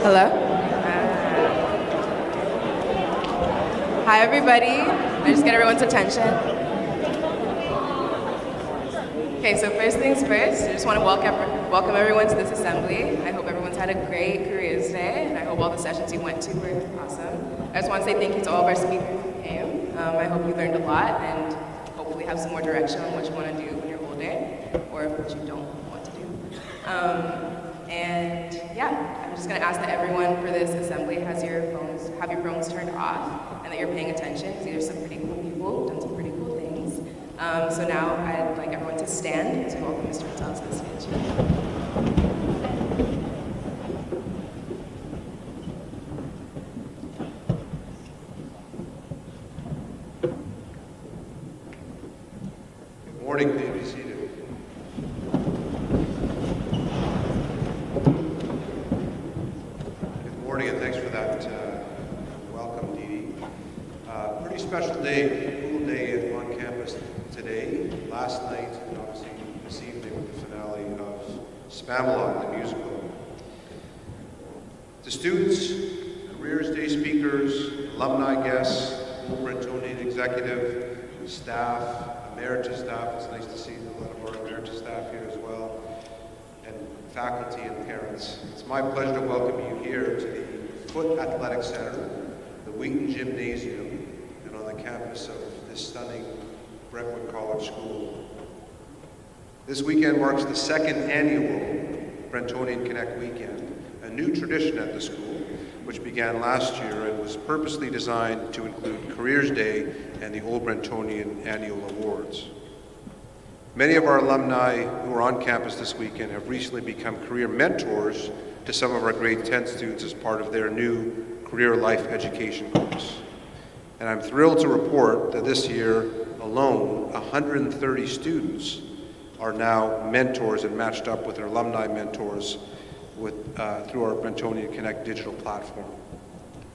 Hello? Hi, everybody. I just get everyone's attention. Okay, so first things first, I just want to welcome everyone to this assembly. I hope everyone's had a great Careers Day, and I hope all the sessions you went to were awesome. I just want to say thank you to all of our speakers who came. I hope you learned a lot, and hopefully have some more direction on what you want to do when you're older, or what you don't want to do. And yeah, I'm just going to ask that everyone for this assembly have your phones turned off and that you're paying attention, because there's some pretty cool people who've done some pretty cool things. So now I'd like everyone to stand to welcome Mr. Patel to the stage. Good morning, please be seated. Good morning, and thanks for that welcome, Dee Dee. Pretty special day, cool day on campus today, last night, and obviously this evening with the finale of Spamalot, the musical. The students, Careers Day speakers, alumni guests, whole Brentonian executive, staff, emeritus staff, it's nice to see a lot of our emeritus staff here as well, and faculty and parents. It's my pleasure to welcome you here to the Foot Athletic Center, the Wheaton Gymnasium, and on the campus of this stunning Brentwood College School. This weekend marks the second annual Brentonian Connect Weekend, a new tradition at the school, which began last year and was purposely designed to include Careers Day and the Old Brentonian Annual Awards. Many of our alumni who are on campus this weekend have recently become career mentors to some of our grade 10 students as part of their new career life education course. And I'm thrilled to report that this year alone, 130 students are now mentors and matched up with their alumni mentors through our Brentonian Connect digital platform.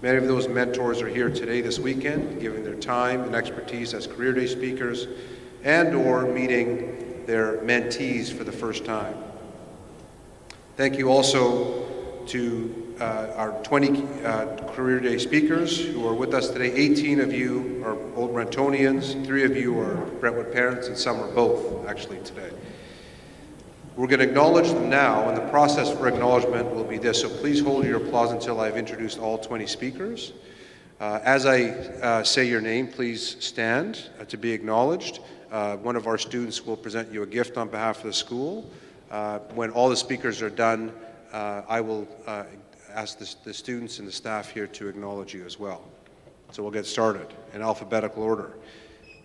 Many of those mentors are here today, this weekend, giving their time and expertise as Career Day speakers and or meeting their mentees for the first time. Thank you also to our 20 Career Day speakers who are with us today. 18 of you are Old Brentonians, 3 of you are Brentwood parents, and some are both actually today. We're going to acknowledge them now, and the process for acknowledgement will be this, so please hold your applause until I've introduced all 20 speakers. As I say your name, please stand to be acknowledged. One of our students will present you a gift on behalf of the school. When all the speakers are done, I will ask the students and the staff here to acknowledge you as well. So we'll get started in alphabetical order.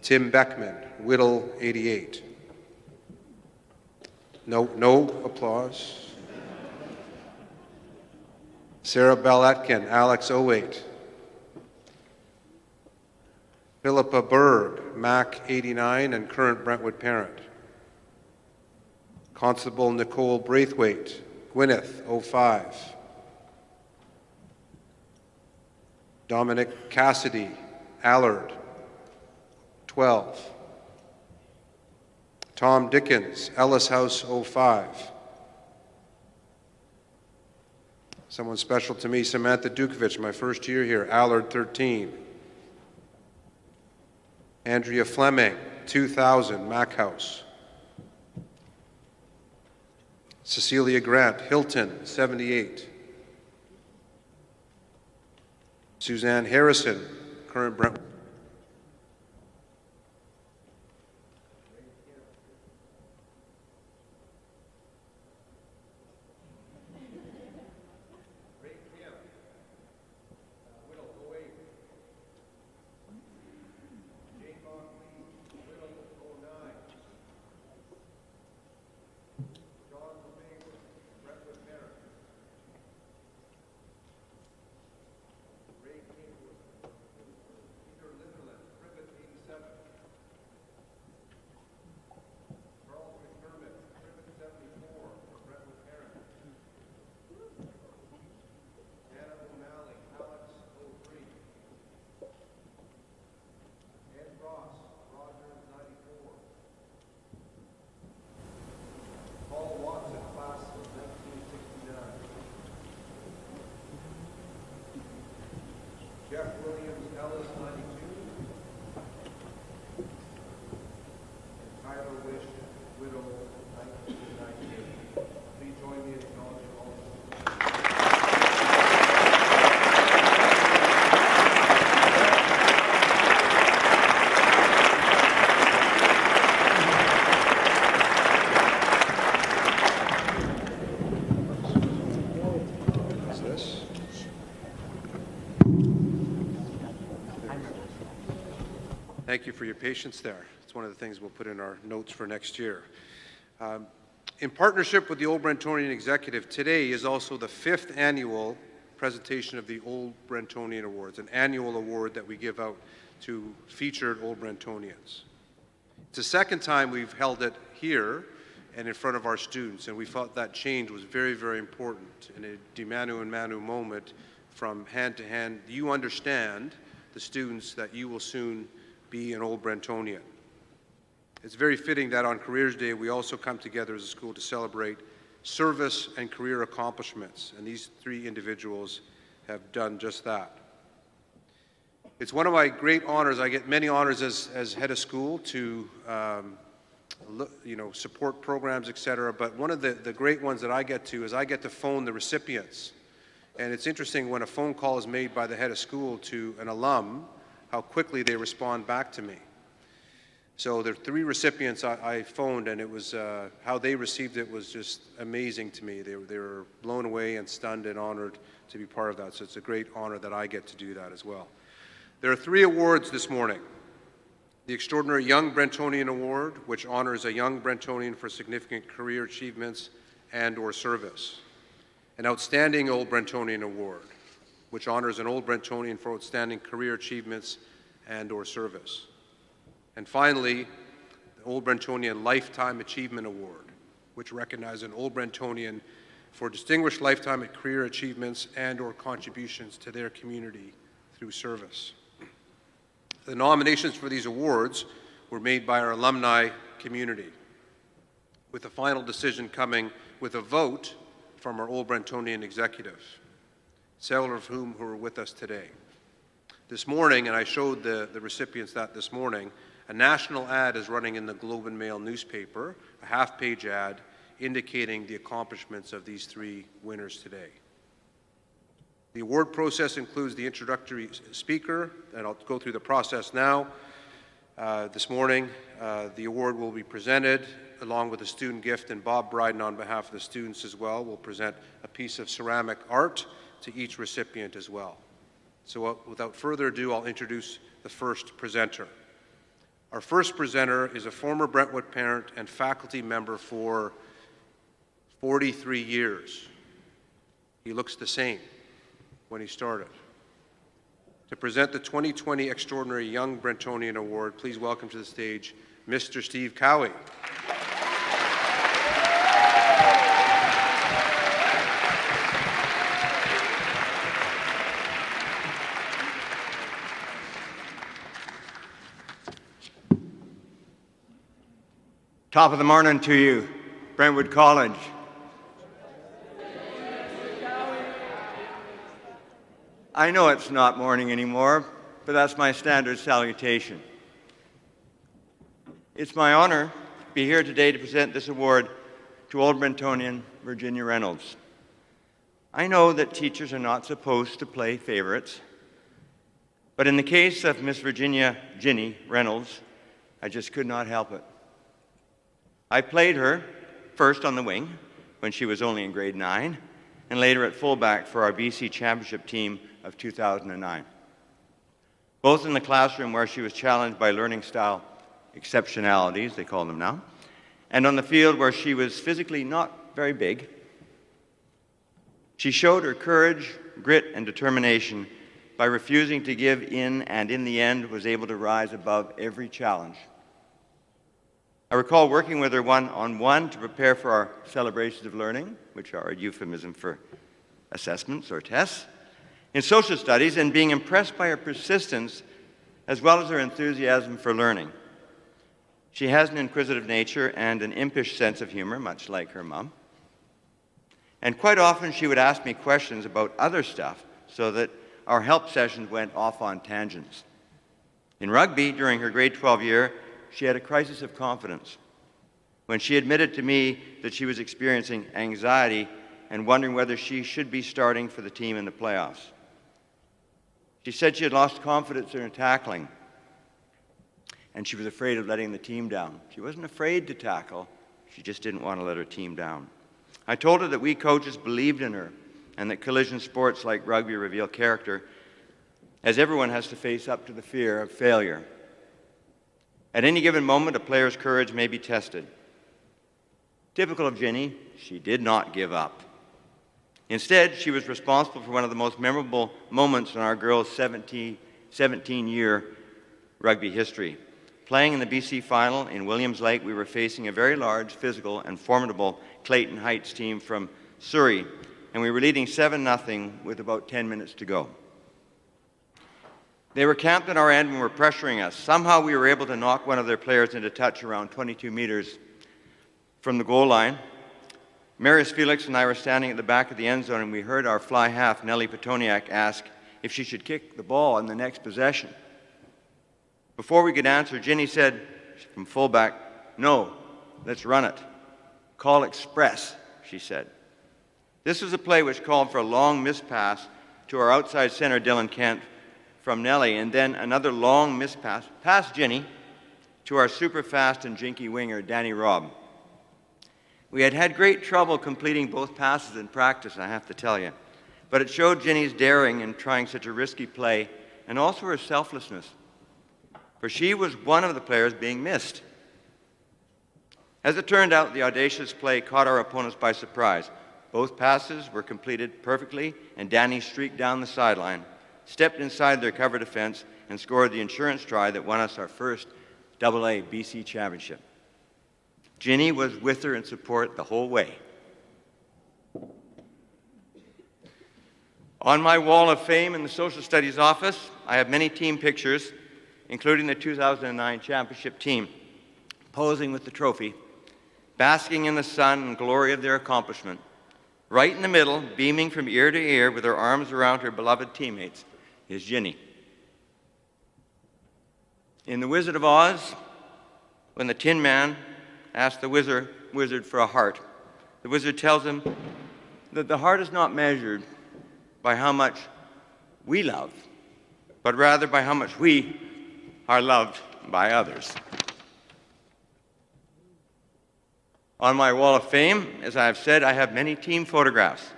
Tim Beckman, Whittle 88. No applause. Sarah Bell Atkin, Alex 08. Philippa Berg, Mac 89 and current Brentwood parent. Constable Nicole Braithwaite, Gwyneth 05. Dominic Cassidy, Allard 12. Tom Dickens, Ellis House 05. Someone special to me, Samantha Dukovich, my first year here, Allard 13. Andrea Fleming, 2000, Mac House. Cecilia Grant, Hilton, 78. Suzanne Harrison, current Brentwood. thank you for your patience there. It's one of the things we'll put in our notes for next year. In partnership with the Old Brentonian Executive, today is also the 5th annual presentation of the Old Brentonian Awards, an annual award that we give out to featured Old Brentonians. It's the second time we've held it here and in front of our students, and we thought that change was very, very important in a de manu and manu moment from hand to hand. You understand, the students, that you will soon be an Old Brentonian. It's very fitting that on Careers Day we also come together as a school to celebrate service and career accomplishments, and these 3 individuals have done just that. It's one of my great honors. I get many honors as head of school to support programs, etc. But one of the great ones that I get to is I get to phone the recipients. And it's interesting when a phone call is made by the head of school to an alum, how quickly they respond back to me. So there are 3 recipients I phoned, and it was how they received it was just amazing to me. They were blown away and stunned and honored to be part of that. So it's a great honor that I get to do that as well. There are 3 awards this morning. The Extraordinary Young Brentonian Award, which honors a young Brentonian for significant career achievements and/or service. An Outstanding Old Brentonian Award, which honors an Old Brentonian for outstanding career achievements and/or service. And finally, the Old Brentonian Lifetime Achievement Award, which recognizes an Old Brentonian for distinguished lifetime career achievements and/or contributions to their community through service. The nominations for these awards were made by our alumni community, with the final decision coming with a vote from our Old Brentonian executive, several of whom who are with us today. This morning, and I showed the recipients that this morning, a national ad is running in the Globe and Mail newspaper, a half-page ad indicating the accomplishments of these 3 winners today. The award process includes the introductory speaker, and I'll go through the process now. This morning, the award will be presented along with a student gift, and Bob Bryden, on behalf of the students as well, will present a piece of ceramic art to each recipient as well. So without further ado, I'll introduce the first presenter. Our first presenter is a former Brentwood parent and faculty member for 43 years. He looks the same when he started. To present the 2020 Extraordinary Young Brentonian Award, please welcome to the stage Mr. Steve Cowie. Top of the morning to you, Brentwood College. I know it's not morning anymore, but that's my standard salutation. It's my honor to be here today to present this award to Old Brentonian Virginia Reynolds. I know that teachers are not supposed to play favorites, but in the case of Miss Virginia Ginny Reynolds, I just could not help it. I played her first on the wing when she was only in grade 9, and later at fullback for our BC Championship team of 2009. Both in the classroom where she was challenged by learning style exceptionalities, they call them now, and on the field where she was physically not very big. She showed her courage, grit, and determination by refusing to give in, and in the end was able to rise above every challenge. I recall working with her one-on-one to prepare for our celebrations of learning, which are a euphemism for assessments or tests, in social studies, and being impressed by her persistence as well as her enthusiasm for learning. She has an inquisitive nature and an impish sense of humor, much like her mom. And quite often she would ask me questions about other stuff so that our help sessions went off on tangents. In rugby, during her grade 12 year, she had a crisis of confidence when she admitted to me that she was experiencing anxiety and wondering whether she should be starting for the team in the playoffs. She said she had lost confidence in her tackling, and she was afraid of letting the team down. She wasn't afraid to tackle, she just didn't want to let her team down. I told her that we coaches believed in her and that collision sports like rugby reveal character, as everyone has to face up to the fear of failure. At any given moment, a player's courage may be tested. Typical of Ginny, she did not give up. Instead, she was responsible for one of the most memorable moments in our girls' 17-year rugby history. Playing in the BC final in Williams Lake, we were facing a very large, physical, and formidable Clayton Heights team from Surrey, and we were leading 7-0 with about 10 minutes to go. They were camped at our end and were pressuring us. Somehow we were able to knock one of their players into touch around 22 meters from the goal line. Marius Felix and I were standing at the back of the end zone, and we heard our fly half, Nellie Petoniak, ask if she should kick the ball in the next possession. Before we could answer, Ginny said from fullback, "No, let's run it. Call express," she said. This was a play which called for a long missed pass to our outside center, Dylan Kent, from Nellie, and then another long missed pass past Ginny to our super fast and jinky winger, Danny Robb. We had had great trouble completing both passes in practice, I have to tell you, but it showed Ginny's daring in trying such a risky play and also her selflessness, for she was one of the players being missed. As it turned out, the audacious play caught our opponents by surprise. Both passes were completed perfectly, and Danny streaked down the sideline, stepped inside their cover defense, and scored the insurance try that won us our first AA BC championship. Ginny was with her in support the whole way. On my wall of fame in the Social Studies office, I have many team pictures, including the 2009 championship team, posing with the trophy, basking in the sun and glory of their accomplishment. Right in the middle, beaming from ear to ear with her arms around her beloved teammates, is Ginny. In The Wizard of Oz, when the Tin Man asks the wizard for a heart, the wizard tells him that the heart is not measured by how much we love, but rather by how much we are loved by others. On my wall of fame, as I have said, I have many team photographs.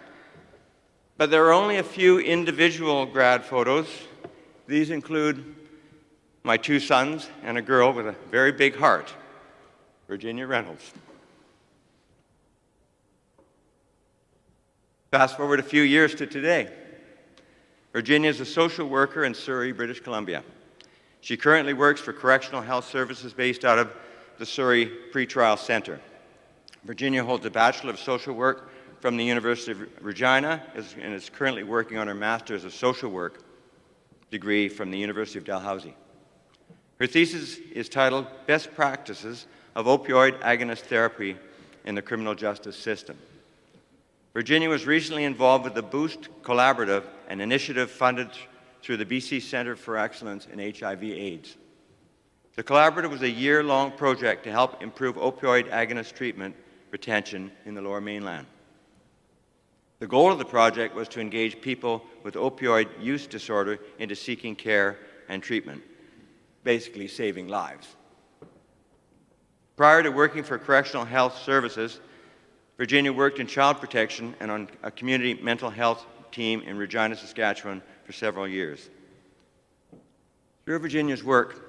But there are only a few individual grad photos. These include my 2 sons and a girl with a very big heart, Virginia Reynolds. Fast forward a few years to today. Virginia is a social worker in Surrey, British Columbia. She currently works for Correctional Health Services based out of the Surrey Pretrial Center. Virginia holds a Bachelor of Social Work from the University of Regina and is currently working on her Master's of Social Work degree from the University of Dalhousie. Her thesis is titled Best Practices of Opioid Agonist Therapy in the Criminal Justice System. Virginia was recently involved with the Boost Collaborative, an initiative funded through the BC Centre for Excellence in HIV/AIDS. The collaborative was a year-long project to help improve opioid agonist treatment retention in the Lower Mainland. The goal of the project was to engage people with opioid use disorder into seeking care and treatment, basically saving lives. Prior to working for Correctional Health Services, Virginia worked in child protection and on a community mental health team in Regina, Saskatchewan for several years. Through Virginia's work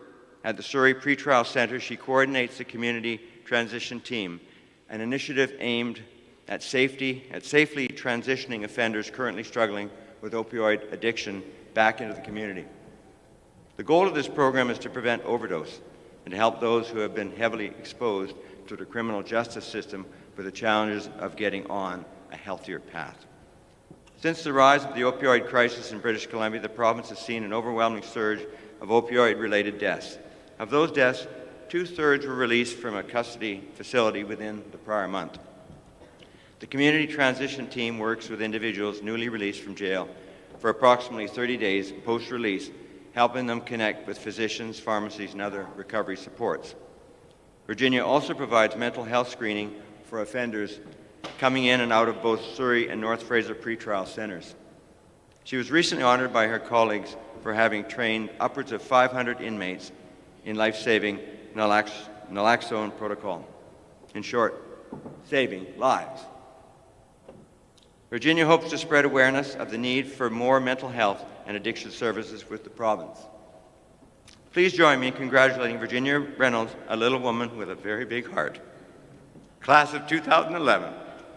at the Surrey Pretrial Center, she coordinates the community transition team, an initiative aimed at safely transitioning offenders currently struggling with opioid addiction back into the community. The goal of this program is to prevent overdose and to help those who have been heavily exposed to the criminal justice system with the challenges of getting on a healthier path. Since the rise of the opioid crisis in British Columbia, the province has seen an overwhelming surge of opioid-related deaths. Of those deaths, 2/3 were released from a custody facility within the prior month. The community transition team works with individuals newly released from jail for approximately 30 days post-release, helping them connect with physicians, pharmacies, and other recovery supports. Virginia also provides mental health screening for offenders coming in and out of both Surrey and North Fraser pretrial centers. She was recently honored by her colleagues for having trained upwards of 500 inmates in life-saving naloxone protocol. In short, saving lives. Virginia hopes to spread awareness of the need for more mental health and addiction services with the province. Please Please join me in congratulating Virginia Reynolds, a little woman with a very big heart, class of 2011,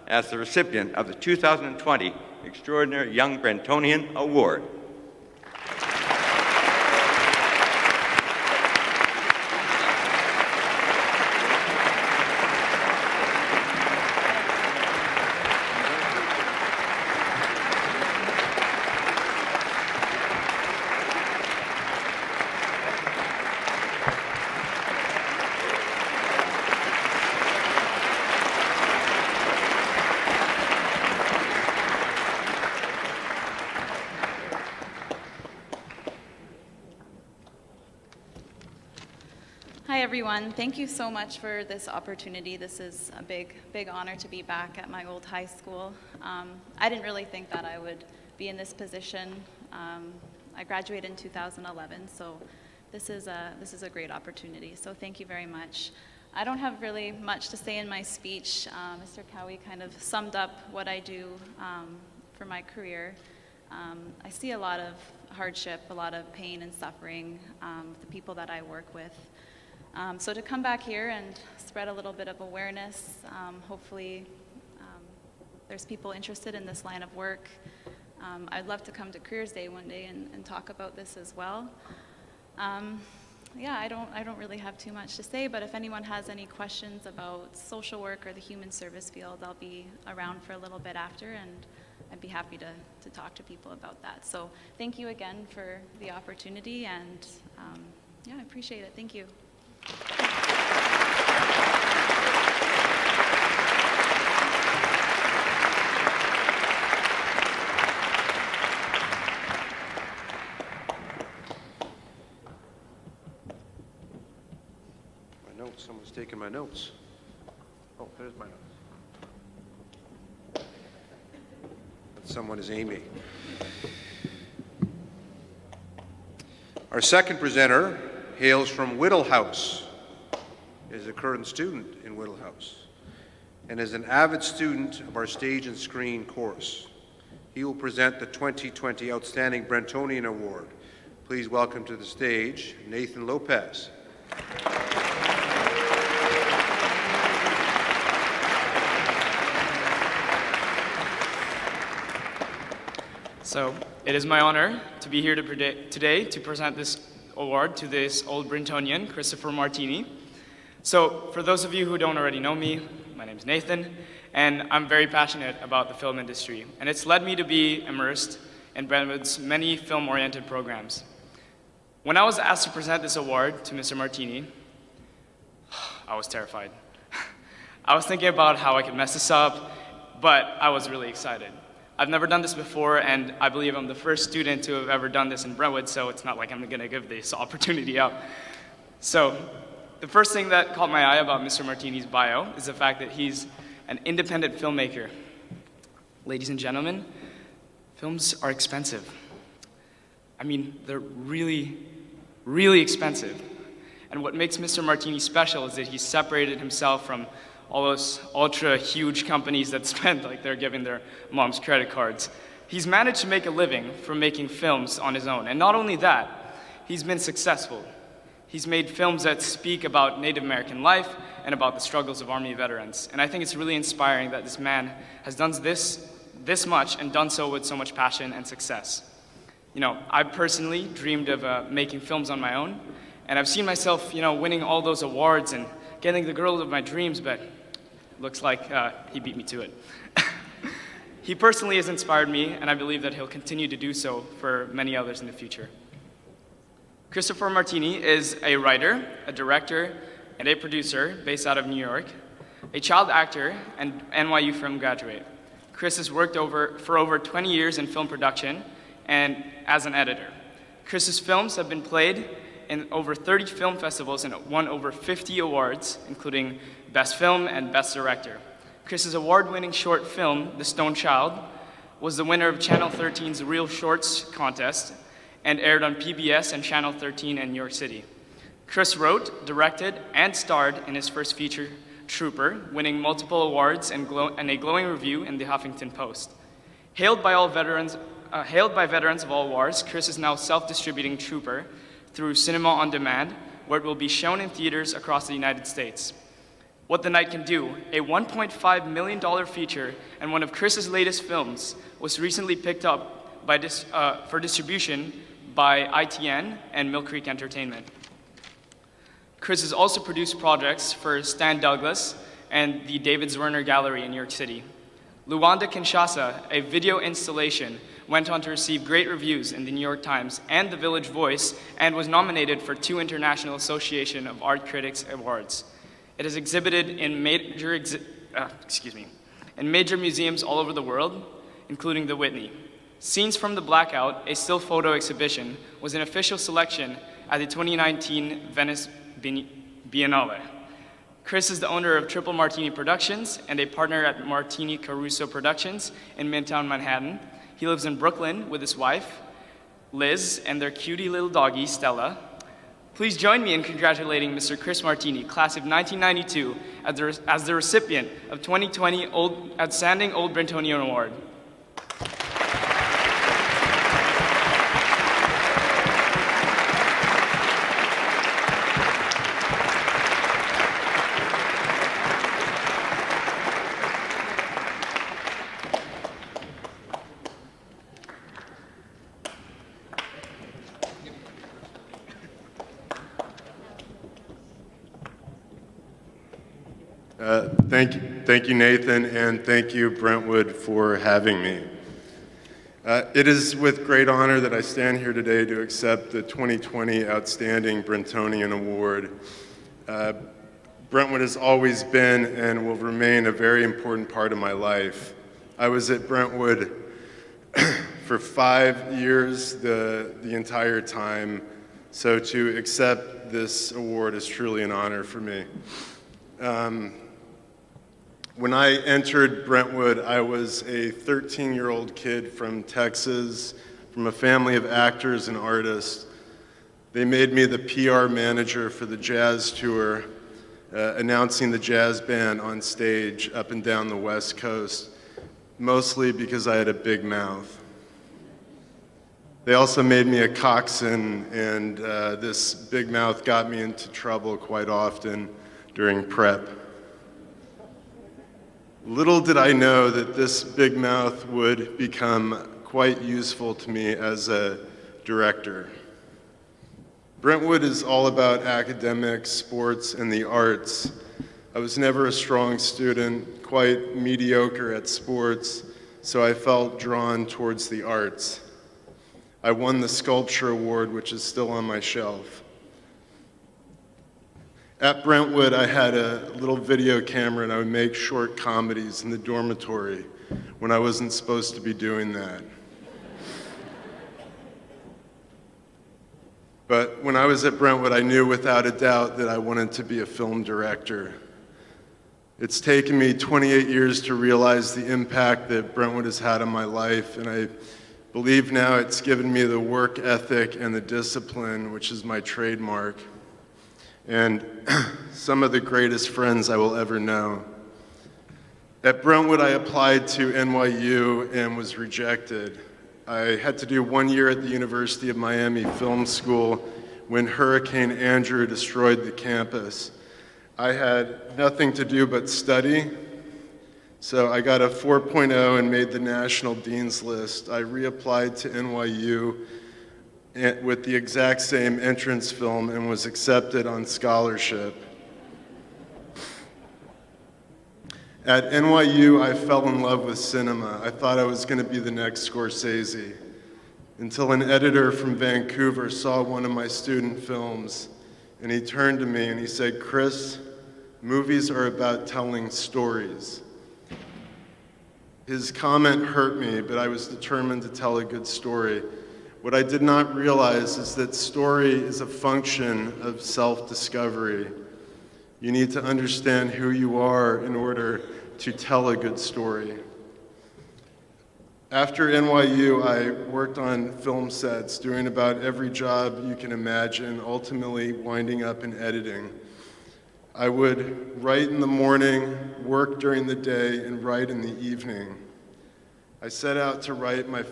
as the recipient of the 2020 Extraordinary Young Brentonian Award. Hi everyone, thank you so much for this opportunity. This is a big honor to be back at my old high school. I didn't really think that I would be in this position. I graduated in 2011, so this is a great opportunity. So thank you very much. I don't have really much to say in my speech. Mr. Cowie kind of summed up what I do for my career. I see a lot of hardship, a lot of pain and suffering with the people that I work with. So to come back here and spread a little bit of awareness, hopefully there's people interested in this line of work. I'd love to come to Careers Day one day and talk about this as well. Yeah, I don't really have too much to say, but if anyone has any questions about social work or the human service field, I'll be around for a little bit after, and I'd be happy to talk to people about that. So thank you again for the opportunity, and yeah, I appreciate it. Thank you. My notes, someone's taking my notes. Oh, there's my notes. That someone is Amy. Our second presenter hails from Whittle House, is a current student in Whittle House, and is an avid student of our stage and screen course. He will present the 2020 Outstanding Brentonian Award. Please welcome to the stage Nathan Lopez. So it is my honor to be here today to present this award to this old Brentonian, Christopher Martini. So for those of you who don't already know me, my name is Nathan, and I'm very passionate about the film industry, and it's led me to be immersed in Brentwood's many film-oriented programs. When I was asked to present this award to Mr. Martini, I was terrified. I was thinking about how I could mess this up, but I was really excited. I've never done this before, and I believe I'm the first student to have ever done this in Brentwood, so it's not like I'm gonna give this opportunity out. So, the first thing that caught my eye about Mr. Martini's bio is the fact that he's an independent filmmaker. Ladies and gentlemen, films are expensive. I mean, they're really, really expensive. And what makes Mr. Martini special is that he's separated himself from all those ultra huge companies that spend like they're giving their mom's credit cards. He's managed to make a living from making films on his own. And not only that, he's been successful. He's made films that speak about Native American life and about the struggles of Army veterans. And I think it's really inspiring that this man has done this much and done so with so much passion and success. You know, I personally dreamed of making films on my own, and I've seen myself, winning all those awards and getting the girl of my dreams, but looks like he beat me to it. He personally has inspired me, and I believe that he'll continue to do so for many others in the future. Christopher Martini is a writer, a director, and a producer based out of New York, a child actor, and NYU film graduate. Chris has worked for over 20 years in film production and as an editor. Chris's films have been played in over 30 film festivals and won over 50 awards, including Best Film and Best Director. Chris's award-winning short film, The Stone Child, was the winner of Channel 13's Real Shorts contest and aired on PBS and Channel 13 in New York City. Chris wrote, directed, and starred in his first feature, Trooper, winning multiple awards and a glowing review in the Huffington Post. Hailed by veterans of all wars, Chris is now self-distributing Trooper through Cinema on Demand, where it will be shown in theaters across the United States. What the Night Can Do, a $1.5 million feature and one of Chris's latest films, was recently picked up for distribution by ITN and Mill Creek Entertainment. Chris has also produced projects for Stan Douglas and the David Zwirner Gallery in New York City. Luanda Kinshasa, a video installation, went on to receive great reviews in the New York Times and the Village Voice and was nominated for 2 International Association of Art Critics Awards. It is exhibited in major museums all over the world, including the Whitney. Scenes from the Blackout, a still photo exhibition, was an official selection at the 2019 Venice Biennale. Chris is the owner of Triple Martini Productions and a partner at Martini Caruso Productions in Midtown Manhattan. He lives in Brooklyn with his wife, Liz, and their cutie little doggie, Stella. Please join me in congratulating Mr. Chris Martini, class of 1992, as the recipient of 2020 Outstanding Old Brentonian Award. Thank you, Nathan, and thank you, Brentwood, for having me. It is with great honor that I stand here today to accept the 2020 Outstanding Brentonian Award. Brentwood has always been and will remain a very important part of my life. I was at Brentwood for 5 years, the entire time, so to accept this award is truly an honor for me. When I entered Brentwood, I was a 13-year-old kid from Texas, from a family of actors and artists. They made me the PR manager for the jazz tour, announcing the jazz band on stage up and down the West Coast, mostly because I had a big mouth. They also made me a coxswain, and this big mouth got me into trouble quite often during prep. Little did I know that this big mouth would become quite useful to me as a director. Brentwood is all about academics, sports, and the arts. I was never a strong student, quite mediocre at sports, so I felt drawn towards the arts. I won the sculpture award, which is still on my shelf. At Brentwood, I had a little video camera and I would make short comedies in the dormitory when I wasn't supposed to be doing that. But when I was at Brentwood, I knew without a doubt that I wanted to be a film director. It's taken me 28 years to realize the impact that Brentwood has had on my life, and I believe now it's given me the work ethic and the discipline, which is my trademark, and some of the greatest friends I will ever know. At Brentwood, I applied to NYU and was rejected. I had to do 1 year at the University of Miami Film School when Hurricane Andrew destroyed the campus. I had nothing to do but study, so I got a 4.0 and made the National Dean's List. I reapplied to NYU with the exact same entrance film and was accepted on scholarship. At NYU, I fell in love with cinema. I thought I was going to be the next Scorsese, until an editor from Vancouver saw one of my student films, and he turned to me and he said, "Chris, movies are about telling stories." His comment hurt me, but I was determined to tell a good story. What I did not realize is that story is a function of self-discovery. You need to understand who you are in order to tell a good story. After NYU, I worked on film sets, doing about every job you can imagine, ultimately winding up in editing. I would write in the morning, work during the day, and write in the evening. I set out to write my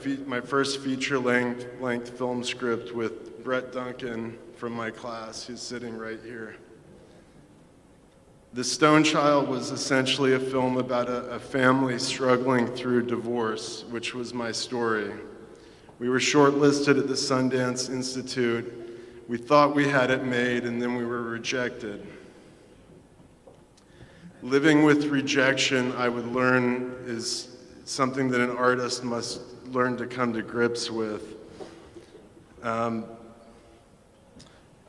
first feature-length film script with Brett Duncan from my class, who's sitting right here. The Stone Child was essentially a film about a family struggling through divorce, which was my story. We were shortlisted at the Sundance Institute. We thought we had it made, and then we were rejected. Living with rejection, I would learn, is something that an artist must learn to come to grips with.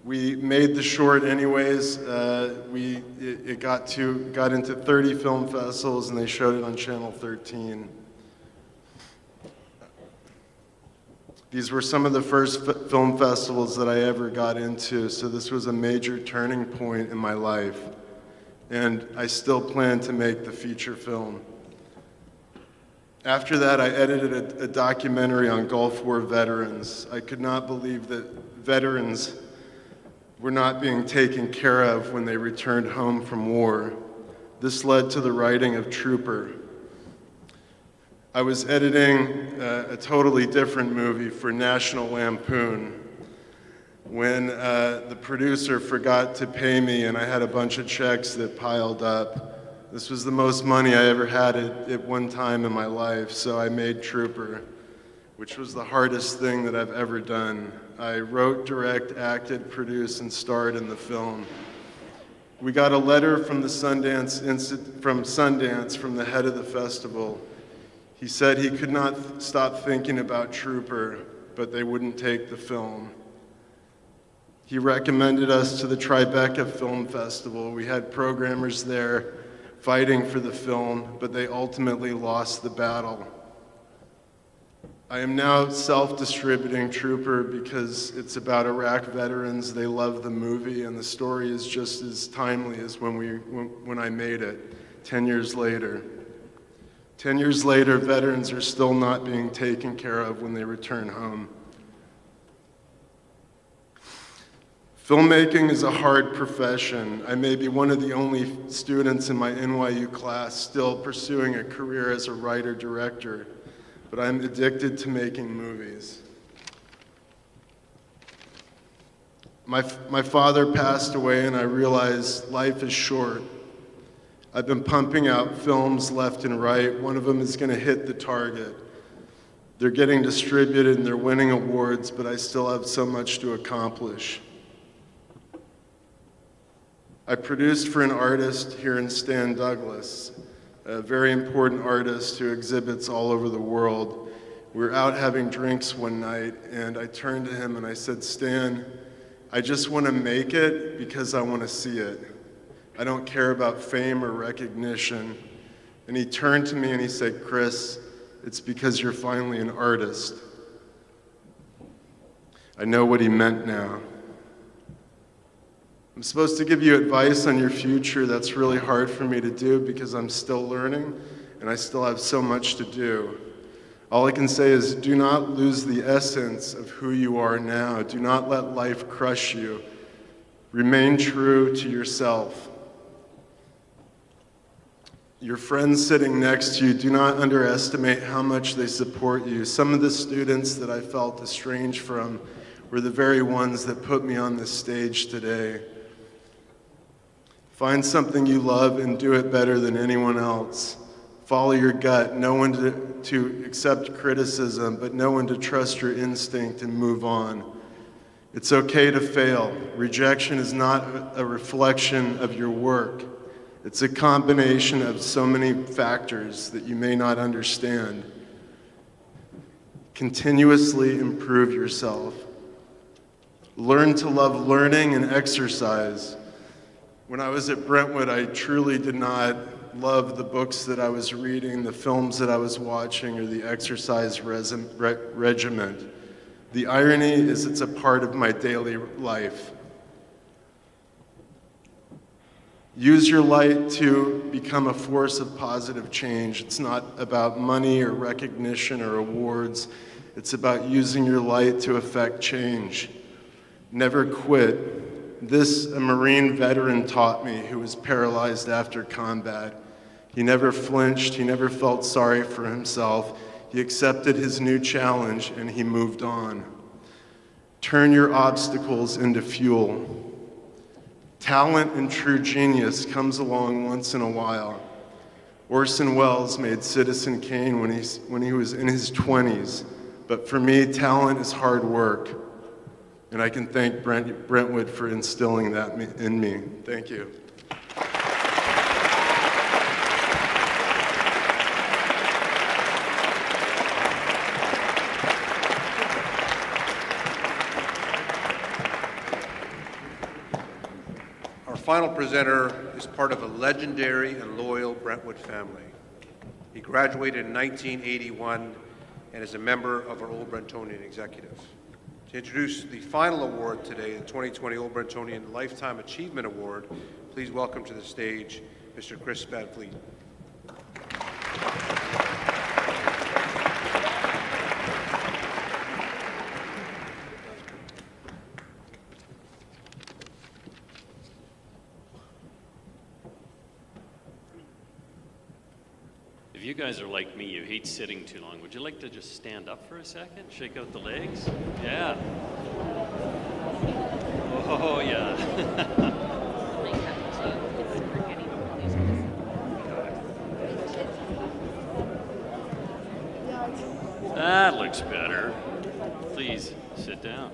We made the short anyways. It got into 30 film festivals, and they showed it on Channel 13. These were some of the first film festivals that I ever got into, so this was a major turning point in my life. And I still plan to make the feature film. After that, I edited a documentary on Gulf War veterans. I could not believe that veterans were not being taken care of when they returned home from war. This led to the writing of Trooper. I was editing a totally different movie for National Lampoon when the producer forgot to pay me, and I had a bunch of checks that piled up. This was the most money I ever had at one time in my life, so I made Trooper, which was the hardest thing that I've ever done. I wrote, direct, acted, produced, and starred in the film. We got a letter from Sundance, from the head of the festival. He said he could not stop thinking about Trooper, but they wouldn't take the film. He recommended us to the Tribeca Film Festival. We had programmers there fighting for the film, but they ultimately lost the battle. I am now self-distributing Trooper because it's about Iraq veterans. They love the movie, and the story is just as timely as when I made it, 10 years later. 10 years later, veterans are still not being taken care of when they return home. Filmmaking is a hard profession. I may be one of the only students in my NYU class still pursuing a career as a writer-director, but I'm addicted to making movies. My father passed away, and I realized life is short. I've been pumping out films left and right. One of them is going to hit the target. They're getting distributed and they're winning awards, but I still have so much to accomplish. I produced for an artist here in Stan Douglas, a very important artist who exhibits all over the world. We were out having drinks one night, and I turned to him and I said, "Stan, I just want to make it because I want to see it. I don't care about fame or recognition." And he turned to me and he said, "Chris, it's because you're finally an artist." I know what he meant now. I'm supposed to give you advice on your future. That's really hard for me to do because I'm still learning and I still have so much to do. All I can say is do not lose the essence of who you are now. Do not let life crush you. Remain true to yourself. Your friends sitting next to you, do not underestimate how much they support you. Some of the students that I felt estranged from were the very ones that put me on this stage today. Find something you love and do it better than anyone else. Follow your gut. Know when to accept criticism, but know when to trust your instinct and move on. It's okay to fail. Rejection is not a reflection of your work. It's a combination of so many factors that you may not understand. Continuously improve yourself. Learn to love learning and exercise. When I was at Brentwood, I truly did not love the books that I was reading, the films that I was watching, or the exercise regimen. The irony is it's a part of my daily life. Use your light to become a force of positive change. It's not about money or recognition or awards. It's about using your light to affect change. Never quit. This a Marine veteran taught me who was paralyzed after combat. He never flinched. He never felt sorry for himself. He accepted his new challenge and he moved on. Turn your obstacles into fuel. Talent and true genius comes along once in a while. Orson Welles made Citizen Kane when he was in his 20s, but for me, talent is hard work. And I can thank Brentwood for instilling that in me. Thank you. Our final presenter is part of a legendary and loyal Brentwood family. He graduated in 1981 and is a member of our Old Brentonian Executive. To introduce the final award today, the 2020 Old Brentonian Lifetime Achievement Award, please welcome to the stage Mr. Chris Van Fleet. If you guys are like me, you hate sitting too long, would you like to just stand up for a second? Shake out the legs? Yeah. Oh, yeah. That looks better. Please, sit down.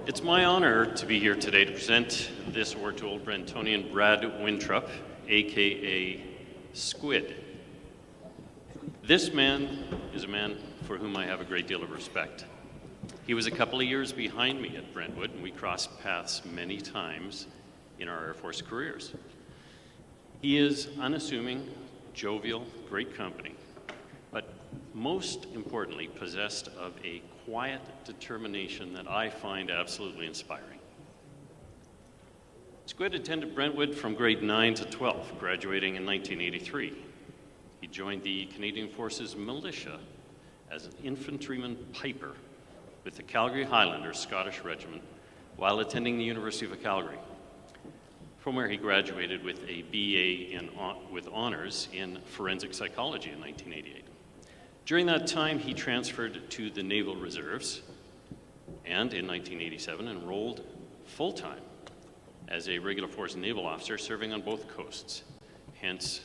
It's my honor to be here today to present this award to Old Brentonian Brad Winthrop, aka Squid. This man is a man for whom I have a great deal of respect. He was a couple of years behind me at Brentwood, and we crossed paths many times in our Air Force careers. He is unassuming, jovial, great company, but most importantly, possessed of a quiet determination that I find absolutely inspiring. Squid attended Brentwood from grade 9 to 12, graduating in 1983. He joined the Canadian Forces militia as an infantryman piper with the Calgary Highlanders Scottish Regiment while attending the University of Calgary, from where he graduated with a BA with honors in forensic psychology in 1988. During that time, he transferred to the Naval Reserves and in 1987 enrolled full-time as a regular force naval officer serving on both coasts, hence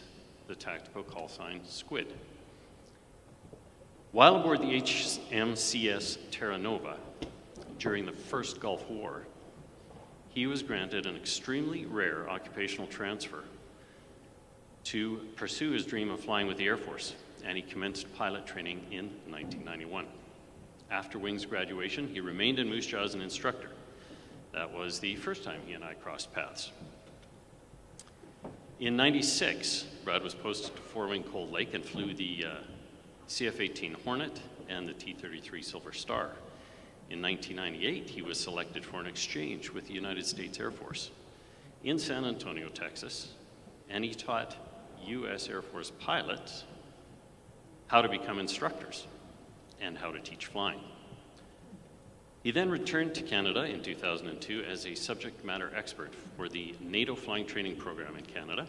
the tactical call sign Squid. While aboard the HMCS Terra Nova during the first Gulf War, he was granted an extremely rare occupational transfer to pursue his dream of flying with the Air Force, and he commenced pilot training in 1991. After Wings graduation, he remained in Moose Jaw as an instructor. That was the first time he and I crossed paths. In '96, Brad was posted to Fort Wayne Cold Lake and flew the CF-18 Hornet and the T-33 Silver Star. In 1998, he was selected for an exchange with the United States Air Force in San Antonio, Texas, and he taught U.S. Air Force pilots how to become instructors and how to teach flying. He then returned to Canada in 2002 as a subject matter expert for the NATO Flying Training Program in Canada.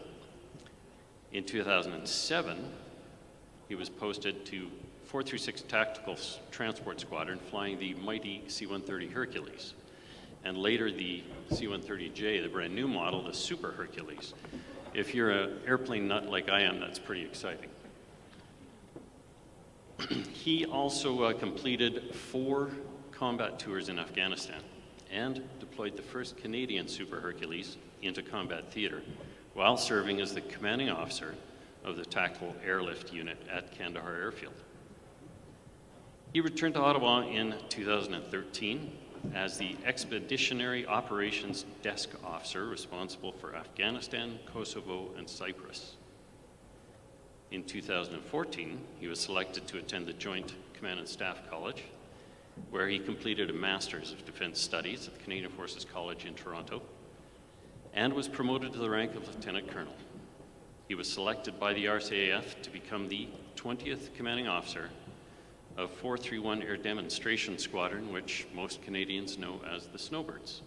In 2007, he was posted to 436 Tactical Transport Squadron flying the mighty C-130 Hercules, and later the C-130J, the brand new model, the Super Hercules. If you're an airplane nut like I am, that's pretty exciting. He also completed 4 combat tours in Afghanistan and deployed the first Canadian Super Hercules into combat theater while serving as the commanding officer of the Tactical Airlift Unit at Kandahar Airfield. He returned to Ottawa in 2013 as the Expeditionary Operations Desk Officer responsible for Afghanistan, Kosovo, and Cyprus. In 2014, he was selected to attend the Joint Command and Staff College, where he completed a Master's of Defense Studies at the Canadian Forces College in Toronto, and was promoted to the rank of Lieutenant Colonel. He was selected by the RCAF to become the 20th Commanding Officer of 431 Air Demonstration Squadron, which most Canadians know as the Snowbirds.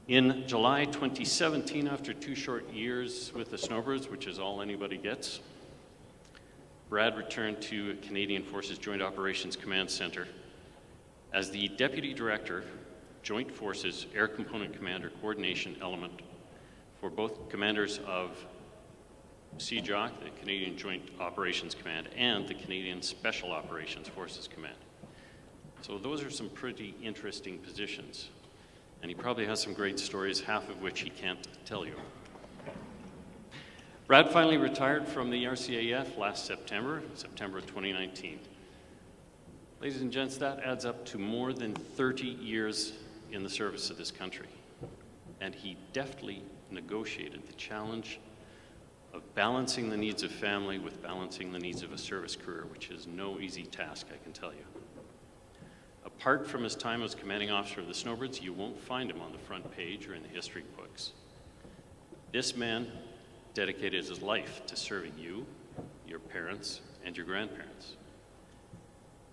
In July 2017, after 2 short years with the Snowbirds, which is all anybody gets, Brad returned to Canadian Forces Joint Operations Command Center as the Deputy Director, Joint Forces Air Component Commander Coordination Element for both commanders of CJOC, the Canadian Joint Operations Command, and the Canadian Special Operations Forces Command. So those are some pretty interesting positions. And he probably has some great stories, half of which he can't tell you. Brad finally retired from the RCAF last September of 2019. Ladies and gents, that adds up to more than 30 years in the service of this country. And he deftly negotiated the challenge of balancing the needs of family with balancing the needs of a service career, which is no easy task, I can tell you. Apart from his time as commanding officer of the Snowbirds, you won't find him on the front page or in the history books. This man dedicated his life to serving you, your parents, and your grandparents,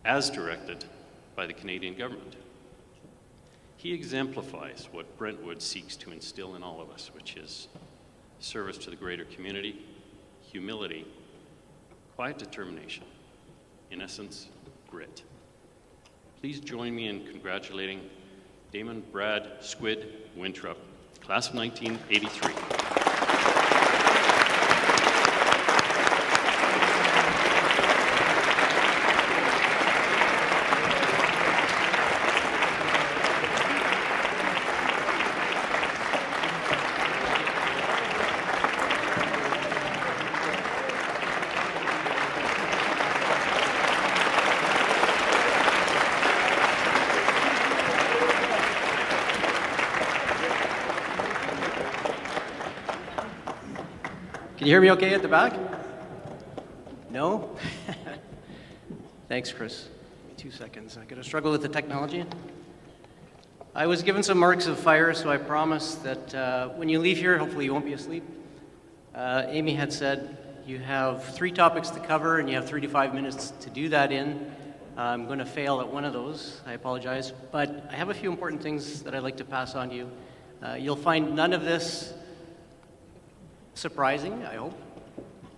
as directed by the Canadian government. He exemplifies what Brentwood seeks to instill in all of us, which is service to the greater community, humility, quiet determination, in essence, grit. Please join me in congratulating Damon Brad Squid Winthrop, class of 1983. Can you hear me okay at the back? No? Thanks, Chris. Give me 2 seconds. I'm going to struggle with the technology. I was given some marks of fire, so I promise that when you leave here, hopefully you won't be asleep. Amy had said you have 3 topics to cover and you have 3 to 5 minutes to do that in. I'm going to fail at one of those. I apologize. But I have a few important things that I'd like to pass on to you. You'll find none of this surprising, I hope.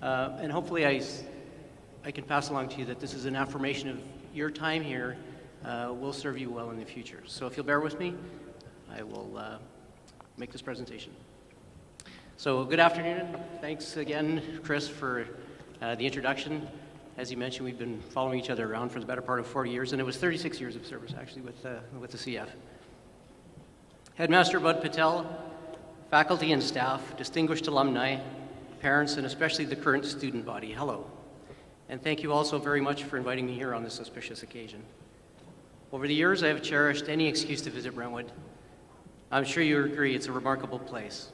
And hopefully I can pass along to you that this is an affirmation of your time here will serve you well in the future. So if you'll bear with me, I will make this presentation. So good afternoon. Thanks again, Chris, for the introduction. As you mentioned, we've been following each other around for the better part of 40 years, and it was 36 years of service, actually, with the CF. Headmaster Bud Patel, faculty and staff, distinguished alumni, parents, and especially the current student body, hello. And thank you also very much for inviting me here on this auspicious occasion. Over the years, I have cherished any excuse to visit Brentwood. I'm sure you agree it's a remarkable place.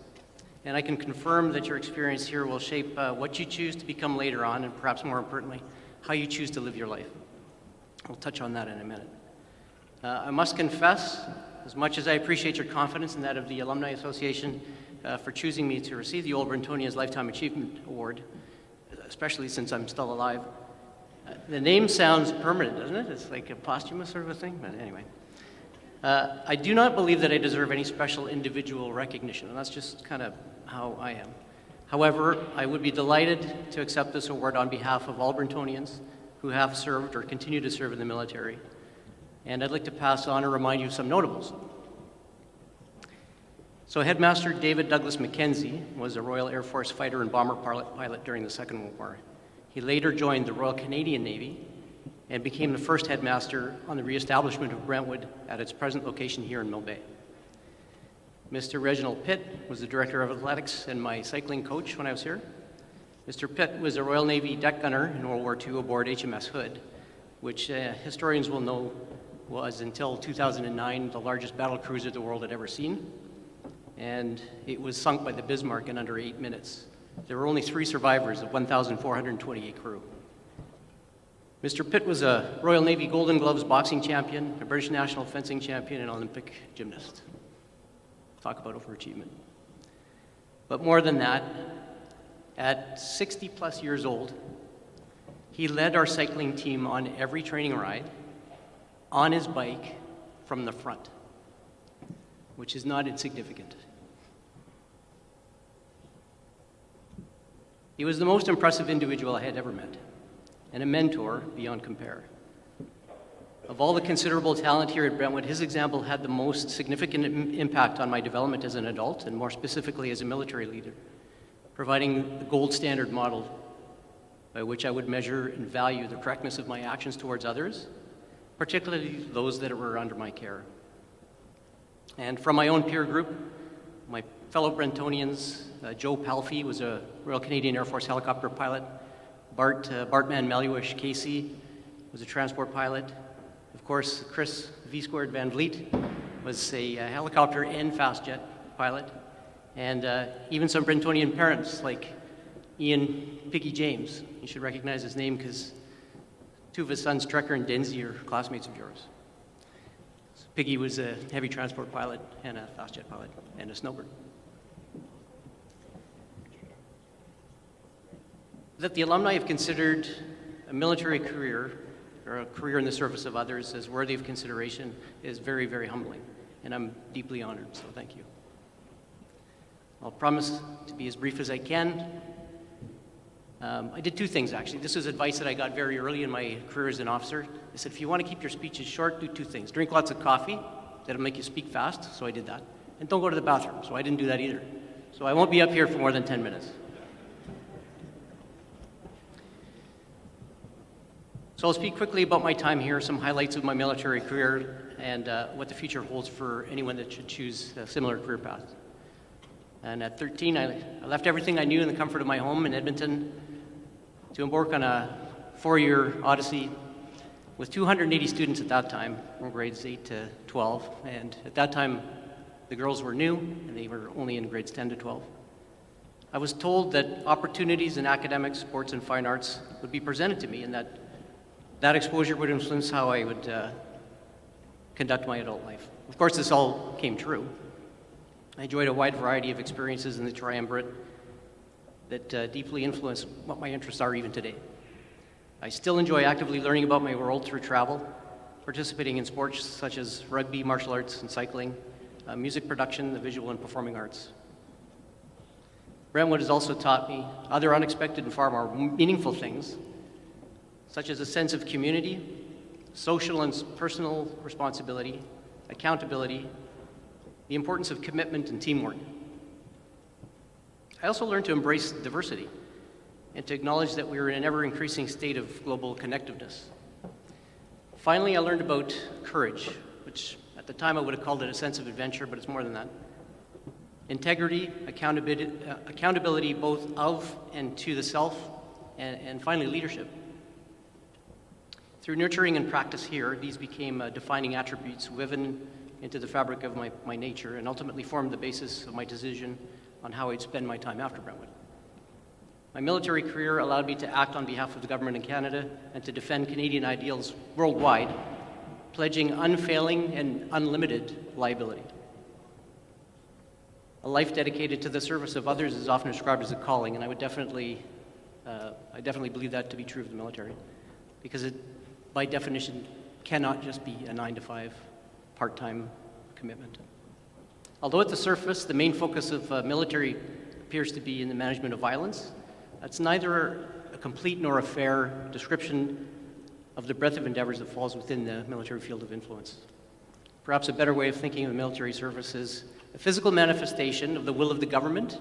And I can confirm that your experience here will shape what you choose to become later on, and perhaps more importantly, how you choose to live your life. I'll touch on that in a minute. I must confess, as much as I appreciate your confidence in that of the Alumni Association for choosing me to receive the Old Brentonian's Lifetime Achievement Award, especially since I'm still alive, the name sounds permanent, doesn't it? It's like a posthumous sort of a thing, but anyway. I do not believe that I deserve any special individual recognition, and that's just kind of how I am. However, I would be delighted to accept this award on behalf of all Brentonians who have served or continue to serve in the military. And I'd like to pass on and remind you of some notables. So Headmaster David Douglas Mackenzie was a Royal Air Force fighter and bomber pilot during the Second World War. He later joined the Royal Canadian Navy and became the first headmaster on the reestablishment of Brentwood at its present location here in Mill Bay. Mr. Reginald Pitt was the Director of Athletics and my cycling coach when I was here. Mr. Pitt was a Royal Navy deck gunner in World War II aboard HMS Hood, which historians will know was until 2009 the largest battle cruiser the world had ever seen, and it was sunk by the Bismarck in under 8 minutes. There were only 3 survivors of 1,428 crew. Mr. Pitt was a Royal Navy Golden Gloves boxing champion, a British national fencing champion, and Olympic gymnast. Talk about overachievement. But more than that, at 60 plus years old, he led our cycling team on every training ride, on his bike, from the front. which is not insignificant. He was the most impressive individual I had ever met, and a mentor beyond compare. Of all the considerable talent here at Brentwood, his example had the most significant impact on my development as an adult, and more specifically as a military leader, providing the gold standard model by which I would measure and value the correctness of my actions towards others, particularly those that were under my care. And from my own peer group, my fellow Brentonians, Joe Palfy was a Royal Canadian Air Force helicopter pilot. Bartman Maluish Casey was a transport pilot. Of course, Chris V-Squared Van Vliet was a helicopter and fast jet pilot. And even some Brentonian parents like Ian Piggy James. You should recognize his name because two of his sons, Trekker and Denzi, are classmates of yours. So Piggy was a heavy transport pilot and a fast jet pilot and a snowbird. That the alumni have considered a military career or a career in the service of others as worthy of consideration is very, very humbling, and I'm deeply honored, so thank you. I'll promise to be as brief as I can. I did two things, actually. This is advice that I got very early in my career as an officer. They said, if you want to keep your speeches short, do two things. Drink lots of coffee, that'll make you speak fast, so I did that. And don't go to the bathroom, so I didn't do that either. So I won't be up here for more than 10 minutes. So I'll speak quickly about my time here, some highlights of my military career, and what the future holds for anyone that should choose a similar career path. And at 13, I left everything I knew in the comfort of my home in Edmonton to embark on a 4-year odyssey with 280 students at that time, from grades 8 to 12. And at that time, the girls were new, and they were only in grades 10 to 12. I was told that opportunities in academics, sports, and fine arts would be presented to me, and that exposure would influence how I would conduct my adult life. Of course, this all came true. I enjoyed a wide variety of experiences in the triumvirate that deeply influence what my interests are even today. I still enjoy actively learning about my world through travel, participating in sports such as rugby, martial arts, and cycling, music production, the visual and performing arts. Brentwood has also taught me other unexpected and far more meaningful things, such as a sense of community, social and personal responsibility, accountability, the importance of commitment and teamwork. I also learned to embrace diversity and to acknowledge that we are in an ever-increasing state of global connectiveness. Finally, I learned about courage, which at the time I would have called it a sense of adventure, but it's more than that. Integrity, accountability both of and to the self, and finally leadership. Through nurturing and practice here, these became defining attributes woven into the fabric of my nature and ultimately formed the basis of my decision on how I'd spend my time after Brentwood. My military career allowed me to act on behalf of the government in Canada and to defend Canadian ideals worldwide, pledging unfailing and unlimited liability. A life dedicated to the service of others is often described as a calling, and I definitely believe that to be true of the military, because it, by definition, cannot just be a 9-to-5 part-time commitment. Although at the surface, the main focus of military appears to be in the management of violence, that's neither a complete nor a fair description of the breadth of endeavors that falls within the military field of influence. Perhaps a better way of thinking of the military service is a physical manifestation of the will of the government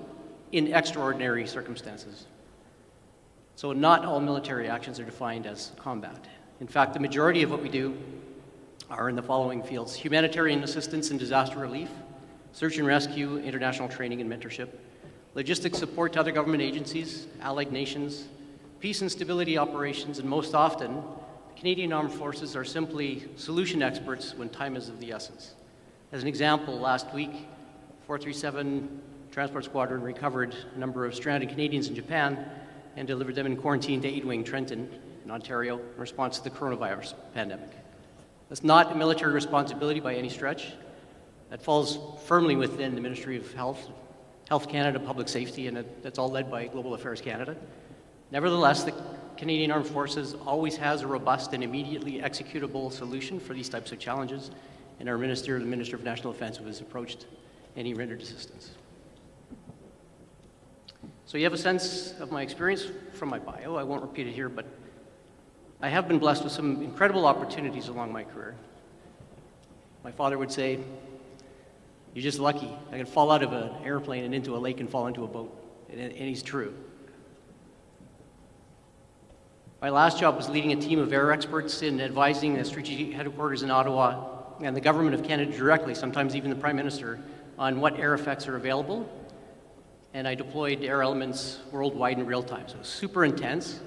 in extraordinary circumstances. So not all military actions are defined as combat. In fact, the majority of what we do are in the following fields: humanitarian assistance and disaster relief, search and rescue, international training and mentorship, logistics support to other government agencies, allied nations, peace and stability operations, and most often, the Canadian Armed Forces are simply solution experts when time is of the essence. As an example, last week, 437 Transport Squadron recovered a number of stranded Canadians in Japan and delivered them in quarantine to 8-Wing Trenton in Ontario in response to the coronavirus pandemic. That's not a military responsibility by any stretch. That falls firmly within the Ministry of Health, Health Canada, Public Safety, and that's all led by Global Affairs Canada. Nevertheless, the Canadian Armed Forces always has a robust and immediately executable solution for these types of challenges, and our minister, the Minister of National Defense, was approached and he rendered assistance. So you have a sense of my experience from my bio. I won't repeat it here, but I have been blessed with some incredible opportunities along my career. My father would say, "You're just lucky. I could fall out of an airplane and into a lake and fall into a boat." And he's true. My last job was leading a team of air experts in advising the strategic headquarters in Ottawa and the government of Canada directly, sometimes even the Prime Minister, on what air effects are available. And I deployed air elements worldwide in real time. So it was super intense,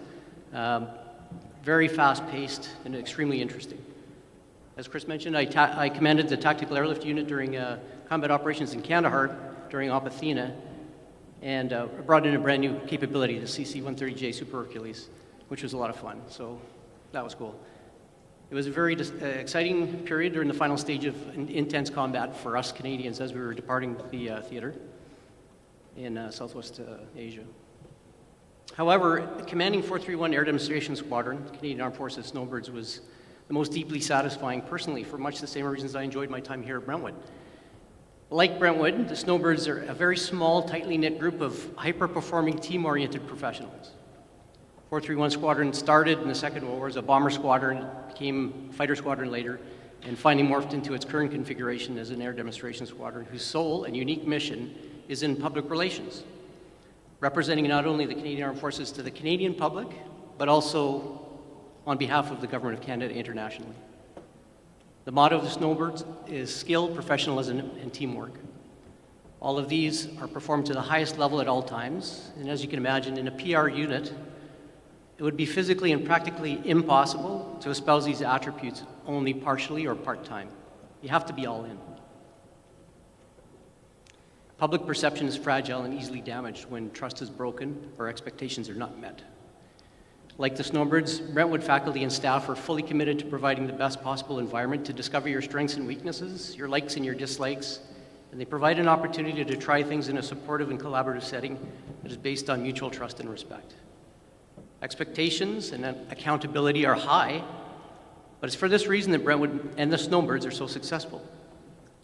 very fast-paced, and extremely interesting. As Chris mentioned, I commanded the Tactical Airlift Unit during combat operations in Kandahar during Op Athena, and brought in a brand new capability, the CC-130J Super Hercules, which was a lot of fun. So that was cool. It was a very exciting period during the final stage of intense combat for us Canadians as we were departing the theater in Southwest Asia. However, commanding 431 Air Demonstration Squadron, Canadian Armed Forces Snowbirds, was the most deeply satisfying personally for much the same reasons I enjoyed my time here at Brentwood. Like Brentwood, the Snowbirds are a very small, tightly knit group of hyper-performing, team-oriented professionals. 431 Squadron started in the Second World War as a bomber squadron, became a fighter squadron later, and finally morphed into its current configuration as an air demonstration squadron whose sole and unique mission is in public relations, representing not only the Canadian Armed Forces to the Canadian public, but also on behalf of the Government of Canada internationally. The motto of the Snowbirds is skill, professionalism, and teamwork. All of these are performed to the highest level at all times, and as you can imagine, in a PR unit, it would be physically and practically impossible to espouse these attributes only partially or part-time. You have to be all in. Public perception is fragile and easily damaged when trust is broken or expectations are not met. Like the Snowbirds, Brentwood faculty and staff are fully committed to providing the best possible environment to discover your strengths and weaknesses, your likes and your dislikes, and they provide an opportunity to try things in a supportive and collaborative setting that is based on mutual trust and respect. Expectations and accountability are high, but it's for this reason that Brentwood and the Snowbirds are so successful.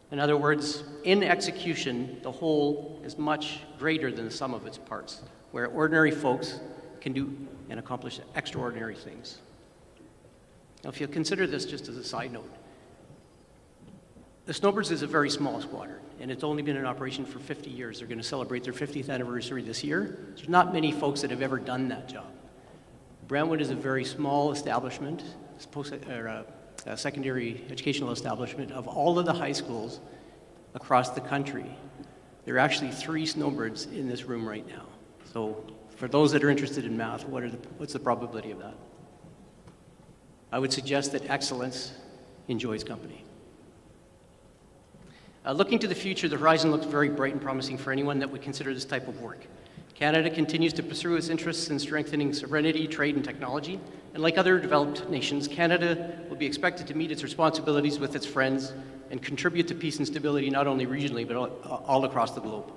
In other words, in execution, the whole is much greater than the sum of its parts, where ordinary folks can do and accomplish extraordinary things. Now, if you consider this just as a side note, the Snowbirds is a very small squadron, and it's only been in operation for 50 years. They're going to celebrate their 50th anniversary this year. There's not many folks that have ever done that job. Brentwood is a very small establishment, a secondary educational establishment of all of the high schools across the country. There are actually 3 Snowbirds in this room right now. So for those that are interested in math, what's the probability of that? I would suggest that excellence enjoys company. Looking to the future, the horizon looks very bright and promising for anyone that would consider this type of work. Canada continues to pursue its interests in strengthening sovereignty, trade, and technology. And like other developed nations, Canada will be expected to meet its responsibilities with its friends and contribute to peace and stability not only regionally, but all across the globe.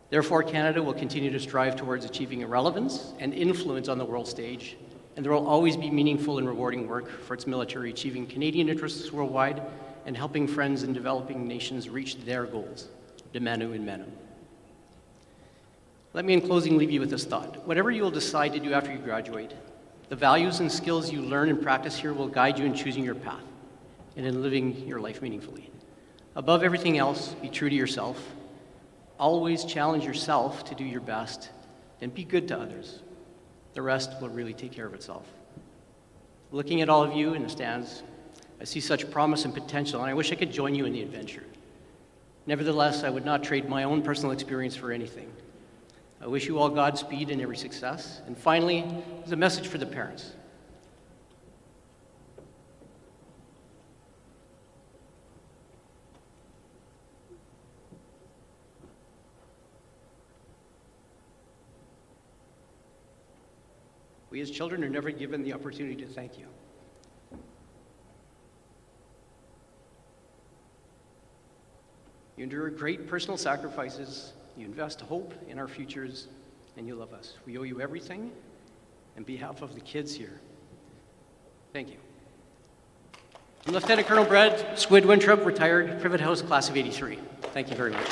Therefore, Canada will continue to strive towards achieving a relevance and influence on the world stage, and there will always be meaningful and rewarding work for its military achieving Canadian interests worldwide and helping friends in developing nations reach their goals, de manu in manu. Let me, in closing, leave you with this thought. Whatever you will decide to do after you graduate, the values and skills you learn and practice here will guide you in choosing your path and in living your life meaningfully. Above everything else, be true to yourself. Always challenge yourself to do your best and be good to others. The rest will really take care of itself. Looking at all of you in the stands, I see such promise and potential, and I wish I could join you in the adventure. Nevertheless, I would not trade my own personal experience for anything. I wish you all Godspeed and every success. And finally, there's a message for the parents. We as children are never given the opportunity to thank you. You endure great personal sacrifices, you invest hope in our futures, and you love us. We owe you everything on behalf of the kids here. Thank you. I'm Lieutenant Colonel Brad Squid Winthrop, retired, Privet House, class of '83. Thank you very much.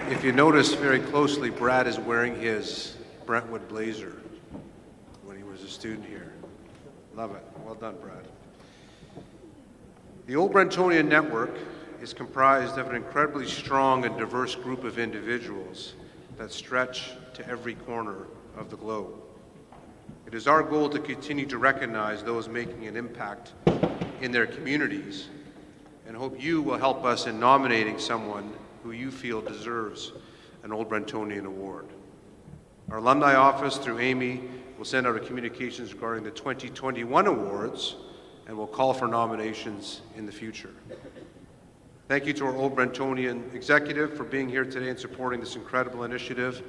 If you notice very closely, Brad is wearing his Brentwood blazer when he was a student here. Love it. Well done, Brad. The Old Brentonian Network is comprised of an incredibly strong and diverse group of individuals that stretch to every corner of the globe. It is our goal to continue to recognize those making an impact in their communities, and hope you will help us in nominating someone who you feel deserves an Old Brentonian Award. Our alumni office, through Amy, will send out a communications regarding the 2021 awards, and will call for nominations in the future. Thank you to our Old Brentonian executive for being here today and supporting this incredible initiative,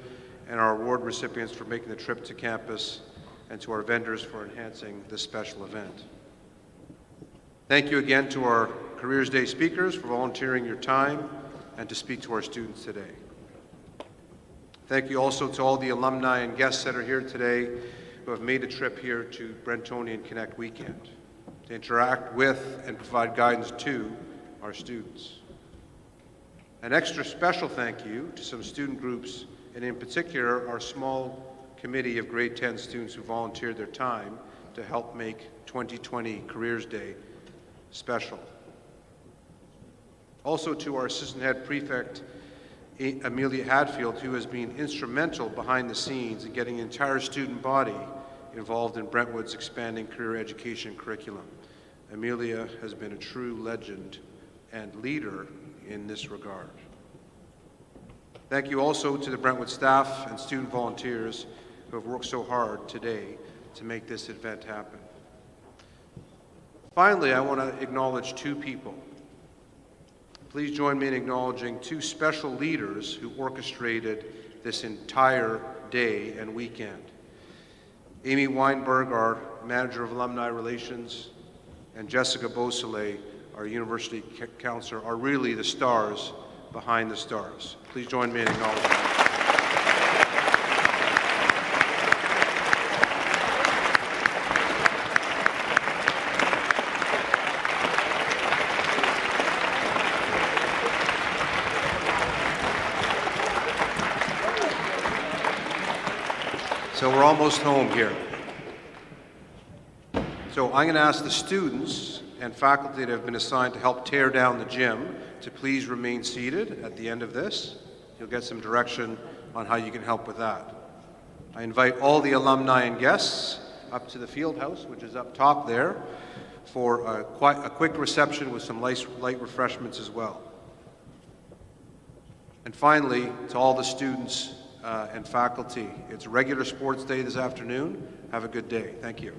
and our award recipients for making the trip to campus, and to our vendors for enhancing this special event. Thank you again to our Careers Day speakers for volunteering your time and to speak to our students today. Thank you also to all the alumni and guests that are here today who have made a trip here to Brentonian Connect Weekend to interact with and provide guidance to our students. An extra special thank you to some student groups, and in particular our small committee of grade 10 students who volunteered their time to help make 2020 Careers Day special. Also to our assistant head prefect, Amelia Hadfield, who has been instrumental behind the scenes in getting the entire student body involved in Brentwood's expanding career education curriculum. Amelia has been a true legend and leader in this regard. Thank you also to the Brentwood staff and student volunteers who have worked so hard today to make this event happen. Finally, I want to acknowledge two people. Please join me in acknowledging two special leaders who orchestrated this entire day and weekend. Amy Weinberg, our Manager of Alumni Relations, and Jessica Beausoleil, our University Counselor, are really the stars behind the stars. Please join me in acknowledging them. So we're almost home here. So I'm going to ask the students and faculty that have been assigned to help tear down the gym to please remain seated at the end of this. You'll get some direction on how you can help with that. I invite all the alumni and guests up to the field house, which is up top there, for a quick reception with some light refreshments as well. And finally, to all the students and faculty, it's regular sports day this afternoon. Have a good day. Thank you.